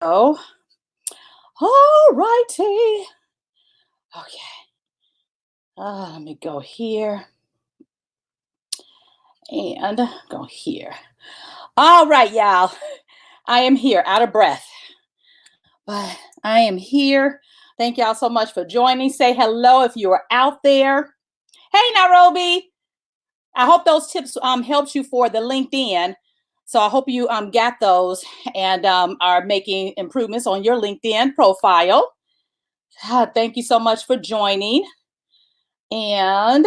All righty. Okay. Let me go here and go here. All right, y'all. I am here, out of breath, but I am here. Thank y'all so much for joining. Say hello if you are out there. Hey, Nairobi. I hope those tips helped you for the LinkedIn. So I hope you got those and are making improvements on your LinkedIn profile. Thank you so much for joining. And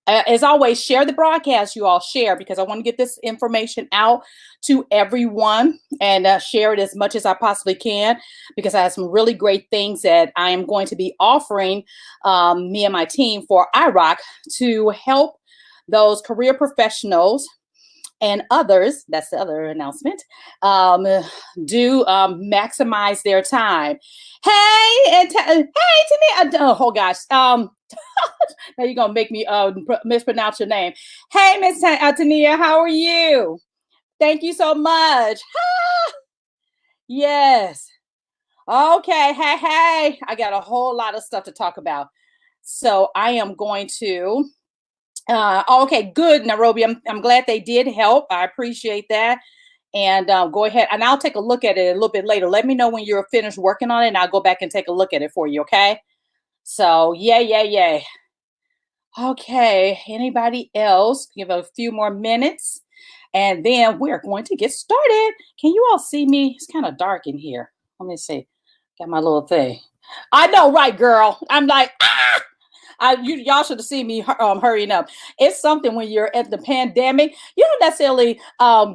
as always, share the broadcast, you all share, because I want to get this information out to everyone and share it as much as I possibly can, because I have some really great things that I am going to be offering me and my team for iRock to help those career professionals and others, that's the other announcement, do maximize their time. Hey, and hey, Tania, oh gosh, now you're gonna make me mispronounce your name. Hey, Miss Tania, how are you? Thank you so much. Yes. Okay. Hey. I got a whole lot of stuff to talk about. So I am going to. Okay, good, Nairobi. I'm glad they did help. I appreciate that. And go ahead, and I'll take a look at it a little bit later. Let me know when you're finished working on it, and I'll go back and take a look at it for you. Okay. So yeah. Okay. Anybody else? Give a few more minutes, and then we're going to get started. Can you all see me? It's kind of dark in here. Let me see. Got my little thing. I know, right, girl? I'm like, ah! Y'all should have seen me hurrying up. It's something when you're at the pandemic, you don't necessarily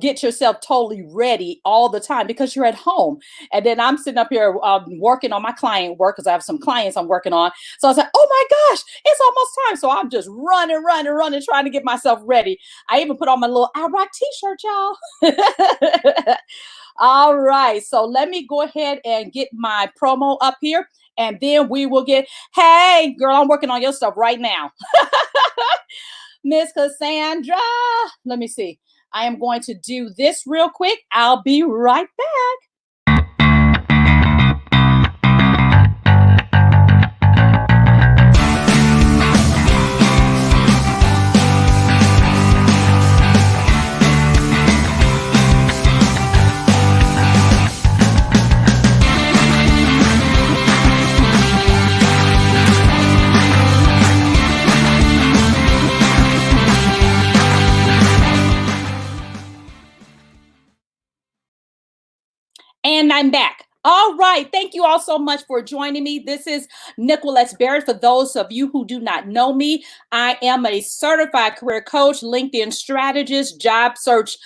get yourself totally ready all the time because you're at home. And then I'm sitting up here working on my client work because I have some clients I'm working on. So I was like, oh my gosh, it's almost time. So I'm just running, trying to get myself ready. I even put on my little iRock t-shirt, y'all. All right. So let me go ahead and get my promo up here. And then we will get, hey, girl, I'm working on your stuff right now. Miss Cassandra, let me see. I am going to do this real quick. I'll be right back. And I'm back. All right. Thank you all so much for joining me. This is Nickquolette Barrett. For those of you who do not know me, I am a certified career coach, LinkedIn strategist, job search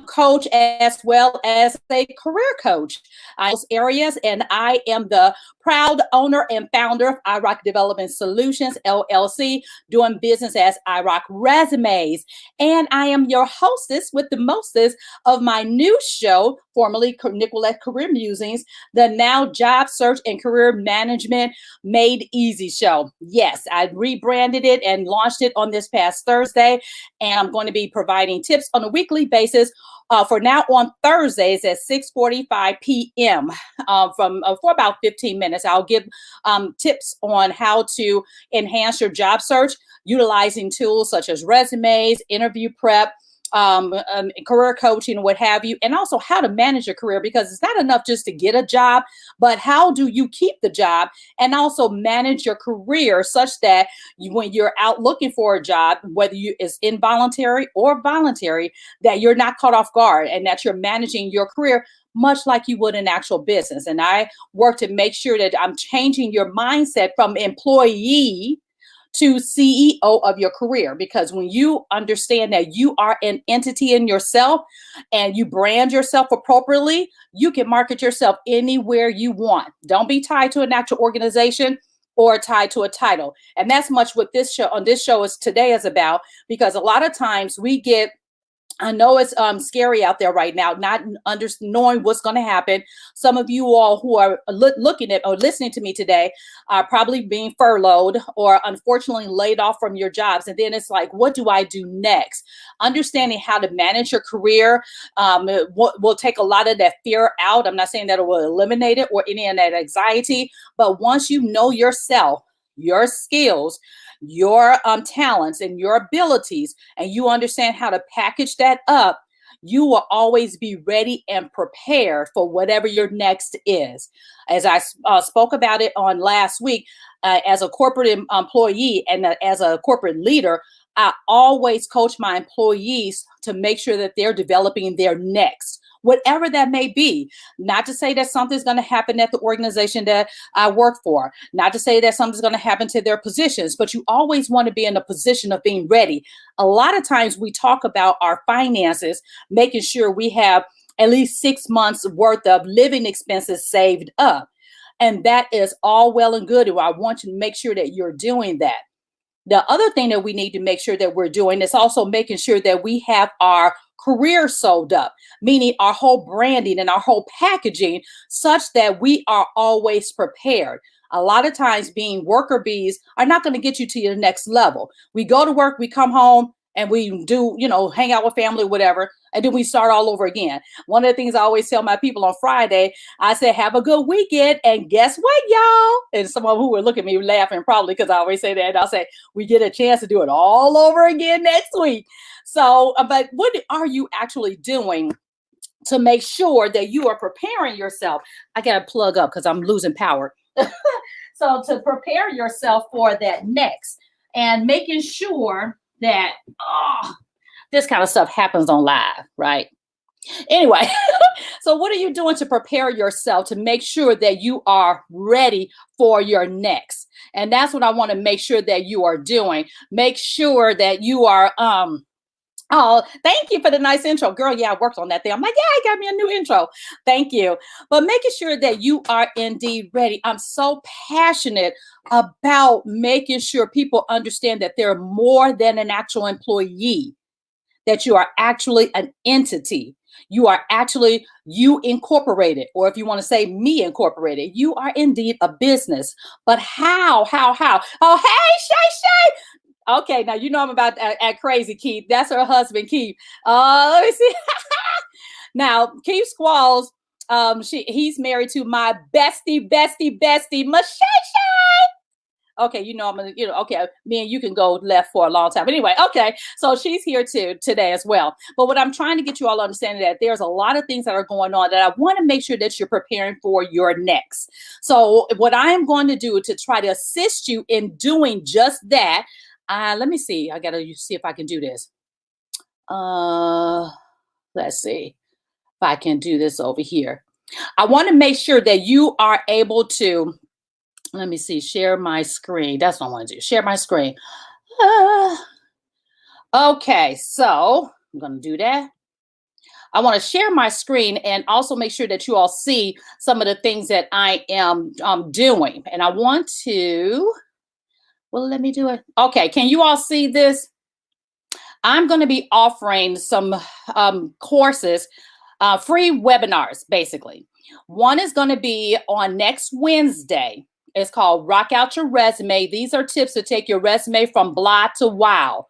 coach, as well as a career coach in those areas. And I am the proud owner and founder of iRock Development Solutions, LLC, doing business as iRock Resumes. And I am your hostess with the mostest of my new show, formerly Nickquolette Career Musings, the now Job Search and Career Management Made Easy show. Yes, I rebranded it and launched it on this past Thursday. And I'm going to be providing tips on a weekly basis for now on Thursdays at 6:45 p.m. For about 15 minutes. I'll give tips on how to enhance your job search utilizing tools such as resumes, interview prep, career coaching, what have you, and also how to manage your career, because it's not enough just to get a job, but how do you keep the job and also manage your career such that when you're out looking for a job, whether it's involuntary or voluntary, that you're not caught off guard and that you're managing your career much like you would in actual business. And I work to make sure that I'm changing your mindset from employee to CEO of your career, because when you understand that you are an entity in yourself and you brand yourself appropriately, you can market yourself anywhere you want. Don't be tied to an actual organization or tied to a title. And that's much what this show is today is about, because a lot of times we get I know it's scary out there right now, not knowing what's going to happen. Some of you all who are looking at or listening to me today are probably being furloughed or unfortunately laid off from your jobs. And then it's like, what do I do next? Understanding how to manage your career will take a lot of that fear out. I'm not saying that it will eliminate it or any of that anxiety, but once you know yourself, your skills, your talents and your abilities, and you understand how to package that up, you will always be ready and prepared for whatever your next is. As I spoke about it on last week, as a corporate employee and as a corporate leader, I always coach my employees to make sure that they're developing their next, whatever that may be. Not to say that something's going to happen at the organization that I work for, not to say that something's going to happen to their positions, but you always want to be in a position of being ready. A lot of times we talk about our finances, making sure we have at least 6 months worth of living expenses saved up. And that is all well and good. And I want you to make sure that you're doing that. The other thing that we need to make sure that we're doing is also making sure that we have our career sold up, meaning our whole branding and our whole packaging, such that we are always prepared. A lot of times being worker bees are not going to get you to your next level. We go to work, we come home, and we do, hang out with family, whatever, and then we start all over again. One of the things I always tell my people on Friday, I say, have a good weekend. And guess what, y'all? And some of who will look at me laughing probably because I always say that. And I'll say, we get a chance to do it all over again next week. So, but what are you actually doing to make sure that you are preparing yourself? I got to plug up because I'm losing power. So to prepare yourself for that next and making sure that this kind of stuff happens on live, right? Anyway, so what are you doing to prepare yourself to make sure that you are ready for your next? And that's what I want to make sure that you are doing. Make sure that you are oh, thank you for the nice intro. Girl, yeah, I worked on that thing. I'm like, yeah, I got me a new intro. Thank you. But making sure that you are indeed ready. I'm so passionate about making sure people understand that they're more than an actual employee, that you are actually an entity. You are actually you incorporated, or if you want to say me incorporated, you are indeed a business. But how? Oh, hey, Shay. Okay, now you know I'm about to act crazy, Keith. That's her husband, Keith. Let me see. Now, Keith Squalls, he's married to my bestie, Michelle. Okay, I'm gonna, okay, me and you can go left for a long time. But anyway, okay, so she's here today as well. But what I'm trying to get you all to understand is that there's a lot of things that are going on that I want to make sure that you're preparing for your next. So what I am going to do to try to assist you in doing just that. Let me see. I gotta see if I can do this. Let's see if I can do this over here. I want to make sure that you are able to, let me see, share my screen. That's what I want to do. Share my screen. Okay, so I'm going to do that. I want to share my screen and also make sure that you all see some of the things that I am doing. And I want to, well, let me do it. Okay, can you all see this? I'm going to be offering some courses, free webinars, basically. One is going to be on next Wednesday. It's called Rock Out Your Resume. These are tips to take your resume from blah to wow.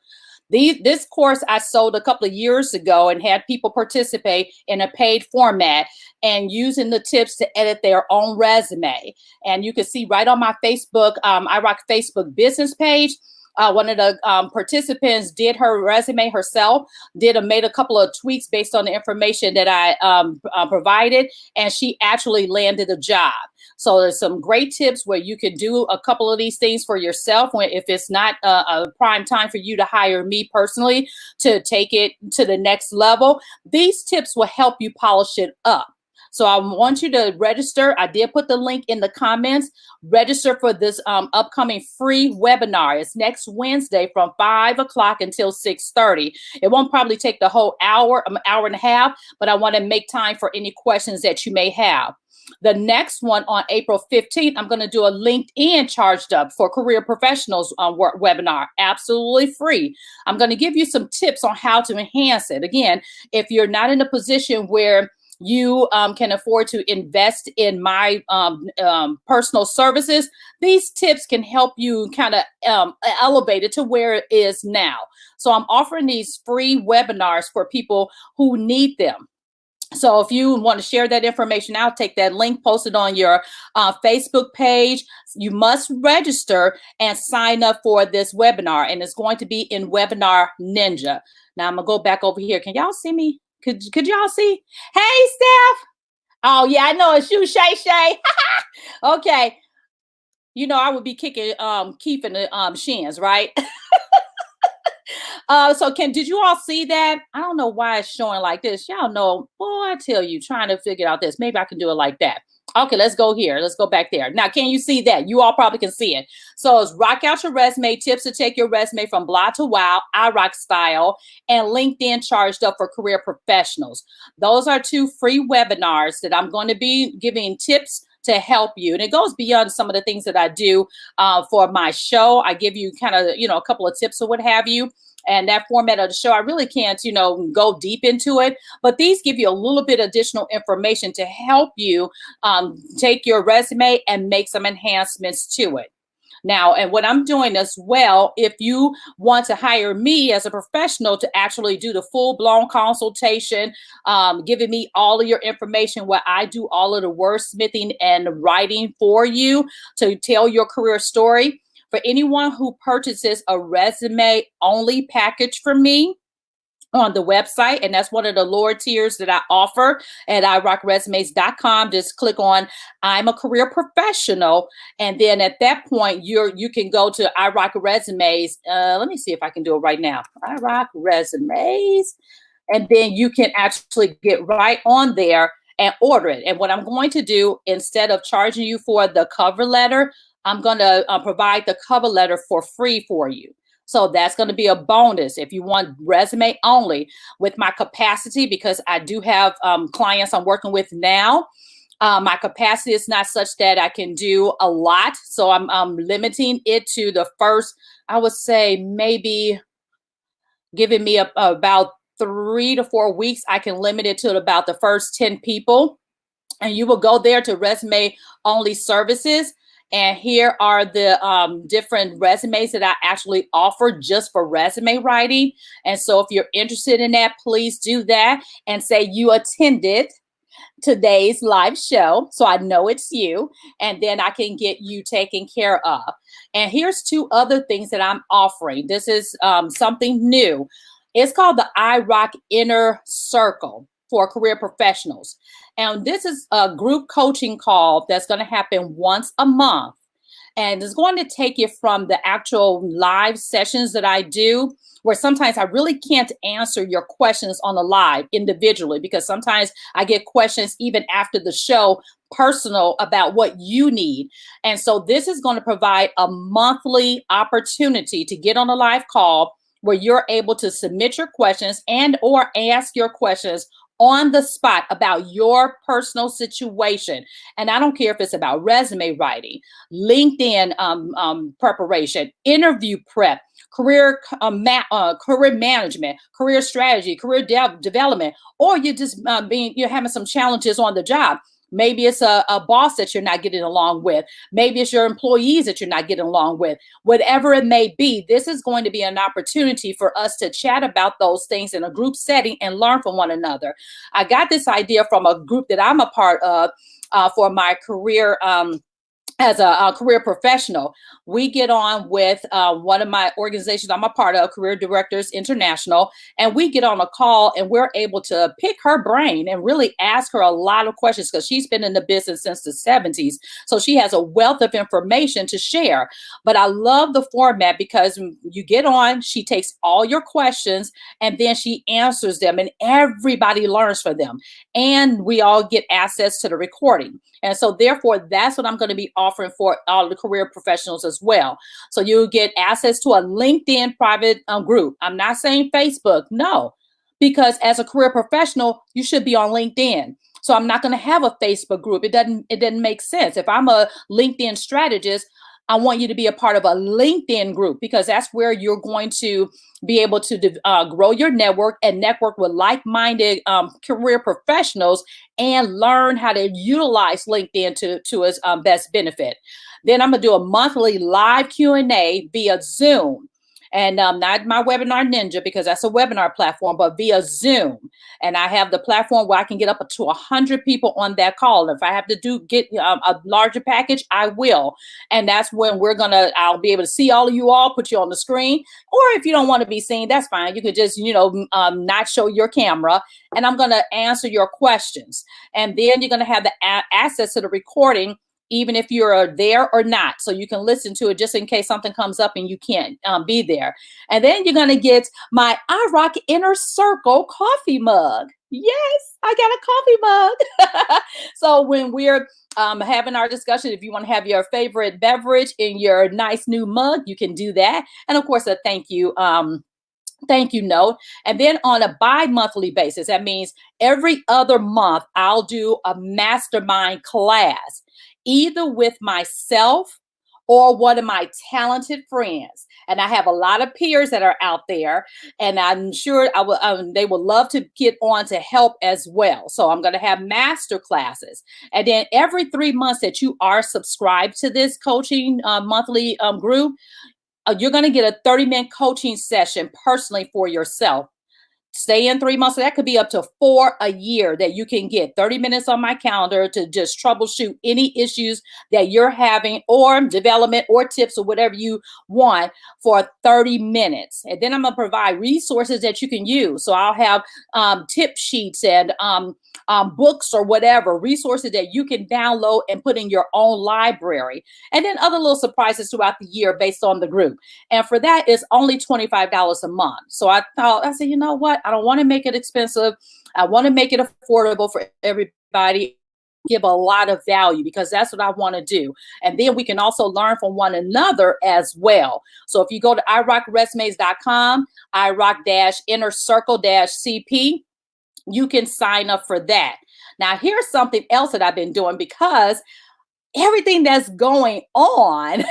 This course I sold a couple of years ago and had people participate in a paid format and using the tips to edit their own resume. And you can see right on my Facebook, iRock Facebook business page, one of the participants did her resume herself, made a couple of tweaks based on the information that I provided, and she actually landed a job. So there's some great tips where you can do a couple of these things for yourself if it's not a prime time for you to hire me personally to take it to the next level. These tips will help you polish it up. So I want you to register. I did put the link in the comments. Register for this upcoming free webinar. It's next Wednesday from 5 o'clock until 6:30. It won't probably take the whole hour, hour and a half, but I want to make time for any questions that you may have. The next one on April 15th, I'm going to do a LinkedIn Charged Up for Career Professionals webinar, absolutely free. I'm going to give you some tips on how to enhance it. Again, if you're not in a position where you can afford to invest in my personal services, these tips can help you kind of elevate it to where it is now. So I'm offering these free webinars for people who need them. So if you want to share that information out, take that link, post it on your Facebook page. You must register and sign up for this webinar, and it's going to be in Webinar Ninja. Now I'm gonna go back over here. Can y'all see me? Could y'all see? Hey, Steph. Oh yeah, I know it's you, Shay Shay. Okay. You know I would be kicking Keith in the shins, right? So did you all see that? I don't know why it's showing like this. Y'all know, boy, I tell you, trying to figure out this. Maybe I can do it like that. Okay, let's go here. Let's go back there. Now, can you see that? You all probably can see it. So it's Rock Out Your Resume, tips to take your resume from blah to wow, iRock style, and LinkedIn Charged Up for Career Professionals. Those are 2 free webinars that I'm going to be giving tips to help you. And it goes beyond some of the things that I do for my show. I give you kind of, a couple of tips or what have you. And that format of the show, I really can't, go deep into it. But these give you a little bit additional information to help you take your resume and make some enhancements to it. Now, and what I'm doing as well, if you want to hire me as a professional to actually do the full-blown consultation, giving me all of your information, where I do all of the wordsmithing and writing for you to tell your career story. For anyone who purchases a resume only package from me on the website, and that's one of the lower tiers that I offer at iRockResumes.com. Just click on I'm a career professional, and then at that point you can go to iRock Resumes. Let me see if I can do it right now. iRock Resumes, and then you can actually get right on there and order it. And what I'm going to do, instead of charging you for the cover letter, I'm going to provide the cover letter for free for you. So that's going to be a bonus if you want resume only. With my capacity, because I do have clients I'm working with now, my capacity is not such that I can do a lot. So I'm limiting it to the first, I would say maybe giving me about 3 to 4 weeks. I can limit it to about the first 10 people. And you will go there to resume only services. And here are the different resumes that I actually offer just for resume writing. And so if you're interested in that, please do that and say you attended today's live show, so I know it's you, and then I can get you taken care of. And here's 2 other things that I'm offering. This is something new. It's called the iRock Inner Circle for career professionals. And this is a group coaching call that's going to happen once a month. And it's going to take you from the actual live sessions that I do, where sometimes I really can't answer your questions on the live individually, because sometimes I get questions even after the show, personal about what you need. And so this is going to provide a monthly opportunity to get on a live call where you're able to submit your questions and or ask your questions on the spot about your personal situation. And I don't care if it's about resume writing, LinkedIn preparation, interview prep, career management, career strategy, career development, or you're just you're having some challenges on the job. Maybe it's a boss that you're not getting along with. Maybe it's your employees that you're not getting along with. Whatever it may be, this is going to be an opportunity for us to chat about those things in a group setting and learn from one another. I got this idea from a group that I'm a part of for my career as a career professional, we get on with one of my organizations I'm a part of, Career Directors International, and we get on a call and we're able to pick her brain and really ask her a lot of questions because she's been in the business since the 70s. So she has a wealth of information to share. But I love the format because you get on, she takes all your questions and then she answers them, and everybody learns from them. And we all get access to the recording. And so therefore, that's what I'm going to be offering for all the career professionals as well. So you get access to a LinkedIn private group. I'm not saying Facebook, no, because as a career professional, you should be on LinkedIn. So I'm not going to have a Facebook group. It doesn't make sense. If I'm a LinkedIn strategist, I want you to be a part of a LinkedIn group because that's where you're going to be able to grow your network and network with like-minded career professionals and learn how to utilize LinkedIn to its best benefit. Then I'm going to do a monthly live Q&A via Zoom. And not my Webinar Ninja because that's a webinar platform, but via Zoom. And I have the platform where I can get up to 100 people on that call. And if I have to get a larger package, I will. And that's when I'll be able to see all of you all, put you on the screen. Or if you don't want to be seen, that's fine. You could just, not show your camera. And I'm going to answer your questions. And then you're going to have the access to the recording even if you're there or not. So you can listen to it just in case something comes up and you can't be there. And then you're going to get my iRock Inner Circle coffee mug. Yes, I got a coffee mug. So when we're having our discussion, if you want to have your favorite beverage in your nice new mug, you can do that. And of course, a thank you note. And then on a bi-monthly basis, that means every other month, I'll do a mastermind class, either with myself or one of my talented friends. And I have a lot of peers that are out there, and I'm sure they would love to get on to help as well. So I'm going to have master classes. And then every 3 months that you are subscribed to this coaching monthly group, you're going to get a 30-minute coaching session personally for yourself. Stay in 3 months. So that could be up to 4 a year that you can get 30 minutes on my calendar to just troubleshoot any issues that you're having or development or tips or whatever you want for 30 minutes. And then I'm going to provide resources that you can use. So I'll have tip sheets and books or whatever, resources that you can download and put in your own library. And then other little surprises throughout the year based on the group. And for that, it's only $25 a month. So I said, you know what? I don't want to make it expensive. I want to make it affordable for everybody, give a lot of value because that's what I want to do. And then we can also learn from one another as well. So if you go to iRockResumes.com, iRock-Inner Circle-CP, you can sign up for that. Now, here's something else that I've been doing because everything that's going on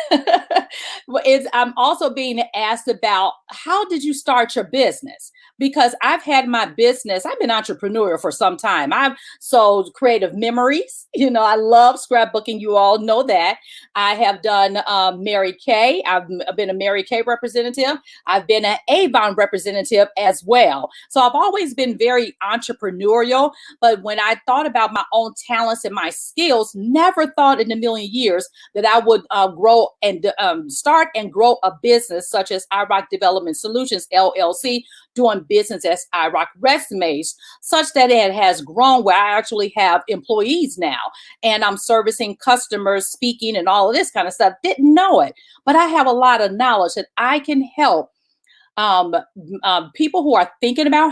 is I'm also being asked about how did you start your business? Because I've had my business, I've been entrepreneurial for some time. I've sold creative memories. I love scrapbooking. You all know that. I have done Mary Kay. I've been a Mary Kay representative. I've been an Avon representative as well. So I've always been very entrepreneurial. But when I thought about my own talents and my skills, never thought in a million years that I would grow and start and grow a business such as iRock Development Solutions, LLC, doing business as iRock Resumes, such that it has grown where I actually have employees now and I'm servicing customers, speaking and all of this kind of stuff. Didn't know it, but I have a lot of knowledge that I can help people who are thinking about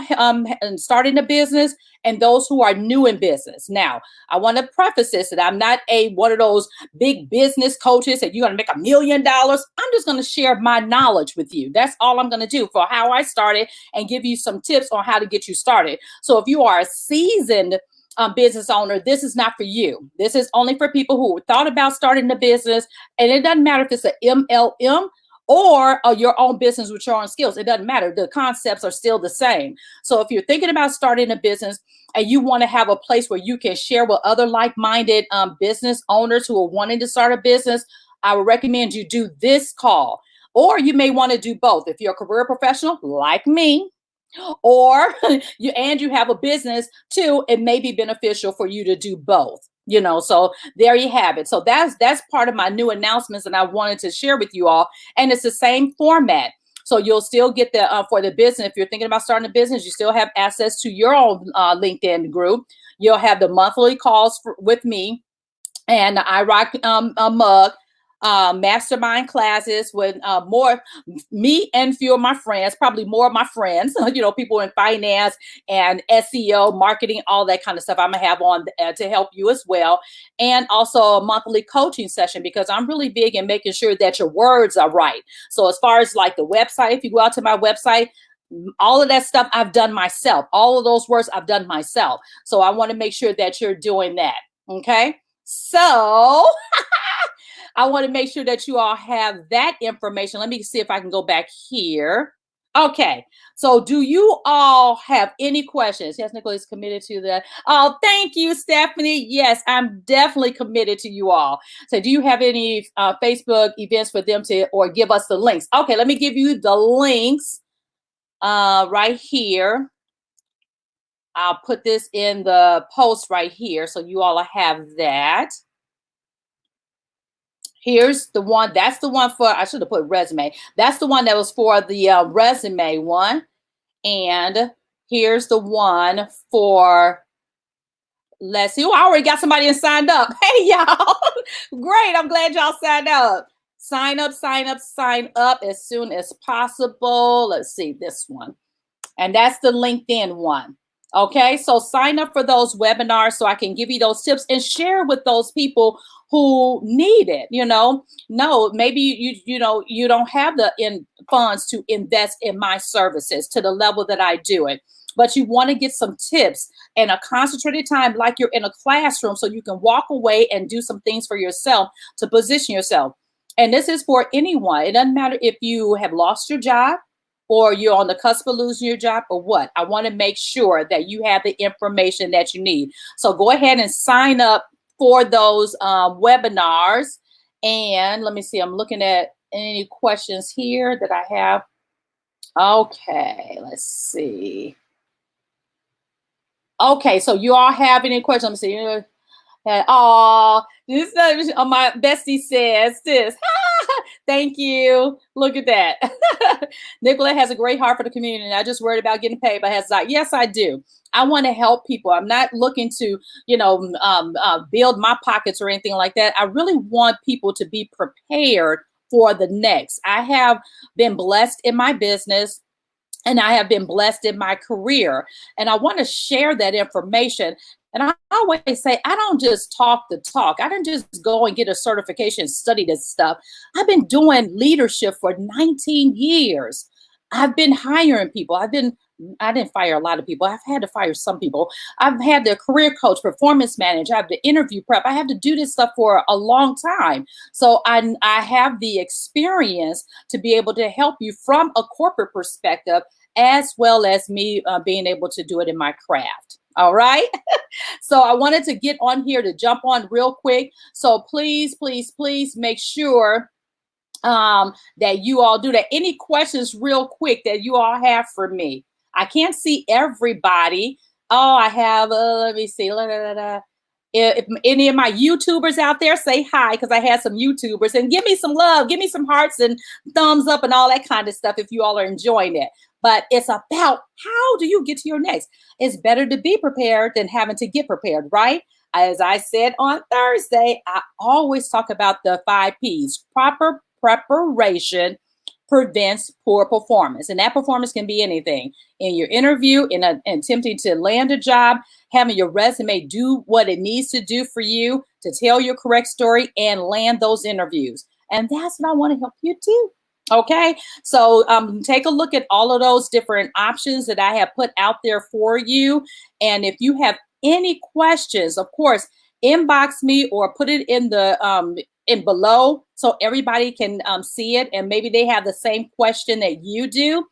starting a business and those who are new in business. Now, I want to preface this that I'm not one of those big business coaches that you're going to make $1 million. I'm just going to share my knowledge with you. That's all I'm going to do for how I started and give you some tips on how to get you started. So if you are a seasoned business owner, this is not for you. This is only for people who thought about starting a business, and it doesn't matter if it's an MLM or your own business with your own skills. It doesn't matter. The concepts are still the same. So if you're thinking about starting a business and you want to have a place where you can share with other like-minded business owners who are wanting to start a business, I would recommend you do this call. Or you may want to do both. If you're a career professional like me, or you have a business too, it may be beneficial for you to do both. So there you have it. So that's part of my new announcements that I wanted to share with you all, and it's the same format. So you'll still get the for the business. If you're thinking about starting a business, you still have access to your own LinkedIn group. You'll have the monthly calls with me and the iRock mug, mastermind classes with more me and few of my friends, probably more of my friends, people in finance and SEO, marketing, all that kind of stuff. I'm gonna have on to help you as well, and also a monthly coaching session, because I'm really big in making sure that your words are right. So as far as like the website, if you go out to my website, all of that stuff I've done myself. All of those words I've done myself. So I want to make sure that you're doing that. Okay. So I want to make sure that you all have that information. Let me see if I can go back here. Okay. So do you all have any questions? Yes, Nicola is committed to that. Oh, thank you, Stephanie. Yes, I'm definitely committed to you all. So do you have any Facebook events for them to, or give us the links? Okay, let me give you the links right here. I'll put this in the post right here, so you all have that. Here's the one. That's the one for, I should have put resume. That's the one that was for the resume one. And here's the one for, let's see. Oh, I already got somebody signed up. Hey, y'all. Great. I'm glad y'all signed up. Sign up, sign up, sign up as soon as possible. Let's see this one. And that's the LinkedIn one. Okay, so sign up for those webinars so I can give you those tips and share with those people who need it. No, maybe you don't have the funds to invest in my services to the level that I do it, but you want to get some tips and a concentrated time like you're in a classroom, so you can walk away and do some things for yourself to position yourself. And this is for anyone. It doesn't matter if you have lost your job, or you're on the cusp of losing your job, or what. I want to make sure that you have the information that you need. So go ahead and sign up for those webinars. And let me see, I'm looking at any questions here that I have. Okay, let's see. Okay, so you all have any questions? Let me see. Oh, this my bestie says this. Thank you. Look at that. Nickquolette has a great heart for the community. And I just worried about getting paid, but has like, yes, I do. I want to help people. I'm not looking to, build my pockets or anything like that. I really want people to be prepared for the next. I have been blessed in my business, and I have been blessed in my career. And I want to share that information. And I always say, I don't just talk the talk. I didn't just go and get a certification, study this stuff. I've been doing leadership for 19 years. I've been hiring people. I didn't fire a lot of people. I've had to fire some people. I've had the career coach, performance manager. I have the interview prep. I have to do this stuff for a long time. So I have the experience to be able to help you from a corporate perspective, as well as me being able to do it in my craft. All right. So I wanted to get on here to jump on real quick. So please, please, please make sure that you all do that. Any questions real quick that you all have for me? I can't see everybody. Oh, I have, let me see. If any of my YouTubers out there, say hi, because I had some YouTubers, and give me some love, give me some hearts and thumbs up and all that kind of stuff if you all are enjoying it. But it's about how do you get to your next? It's better to be prepared than having to get prepared, right? As I said on Thursday, I always talk about the 5 Ps. Proper preparation prevents poor performance. And that performance can be anything. In your interview, in attempting to land a job, having your resume do what it needs to do for you to tell your correct story and land those interviews. And that's what I want to help you do. Okay, so take a look at all of those different options that I have put out there for you. And if you have any questions, of course, inbox me or put it in the in below so everybody can see it, and maybe they have the same question that you do.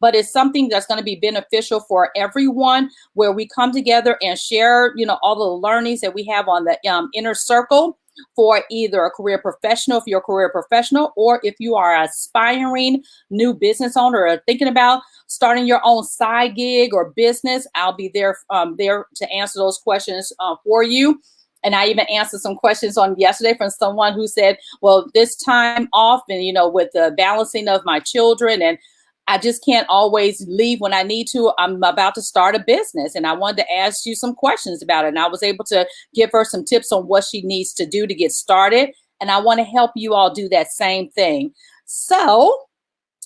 But it's something that's going to be beneficial for everyone, where we come together and share, all the learnings that we have on the inner circle. for either a career professional, if you're a career professional, or if you are an aspiring new business owner or thinking about starting your own side gig or business. I'll be there to answer those questions for you. And I even answered some questions on yesterday from someone who said, well, this time off and, with the balancing of my children, and I just can't always leave when I need to. I'm about to start a business and I wanted to ask you some questions about it. And I was able to give her some tips on what she needs to do to get started. And I want to help you all do that same thing. So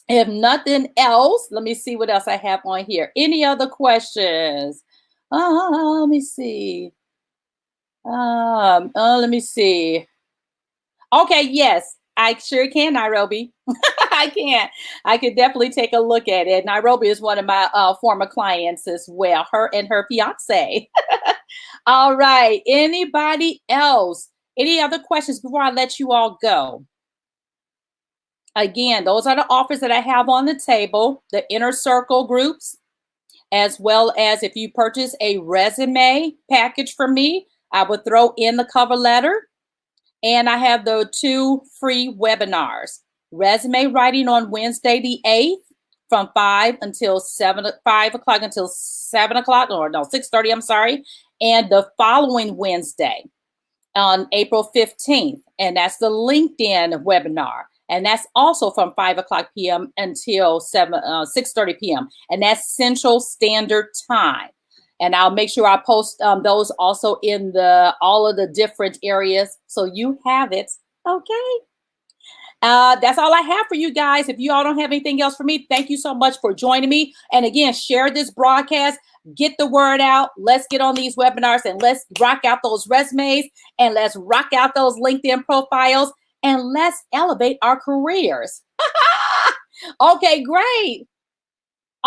if nothing else, let me see what else I have on here. Any other questions? Let me see. Let me see. Okay, yes, I sure can, Nairobi. I can. I could definitely take a look at it. Nairobi is one of my former clients as well, her and her fiance. All right. Anybody else? Any other questions before I let you all go? Again, those are the offers that I have on the table, the inner circle groups, as well as if you purchase a resume package from me, I would throw in the cover letter. And I have the 2 free webinars. Resume writing on Wednesday the 8th from 5 o'clock until 7 o'clock, or no, 6:30, I'm sorry. And the following Wednesday on April 15th. And that's the LinkedIn webinar. And that's also from 5 o'clock p.m. until 6:30 p.m. And that's Central Standard Time. And I'll make sure I post those also in all of the different areas, so you have it. Okay. That's all I have for you guys. If you all don't have anything else for me, thank you so much for joining me. And again, share this broadcast, get the word out. Let's get on these webinars and let's rock out those resumes and let's rock out those LinkedIn profiles and let's elevate our careers. Okay, great.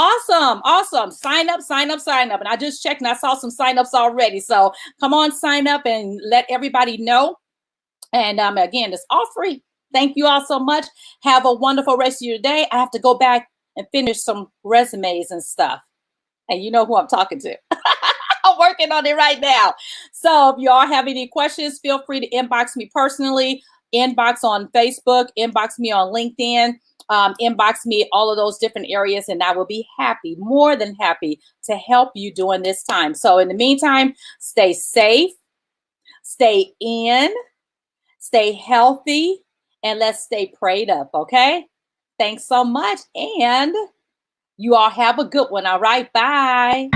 Awesome. Sign up. And I just checked and I saw some signups already. So come on, sign up and let everybody know. And again, it's all free. Thank you all so much. Have a wonderful rest of your day. I have to go back and finish some resumes and stuff. And you know who I'm talking to. I'm working on it right now. So if you all have any questions, feel free to inbox me personally, inbox on Facebook, inbox me on LinkedIn. Inbox me all of those different areas and I will be happy, more than happy to help you during this time. So in the meantime, stay safe, stay in, stay healthy, and let's stay prayed up, okay? Thanks so much. And you all have a good one. All right, bye.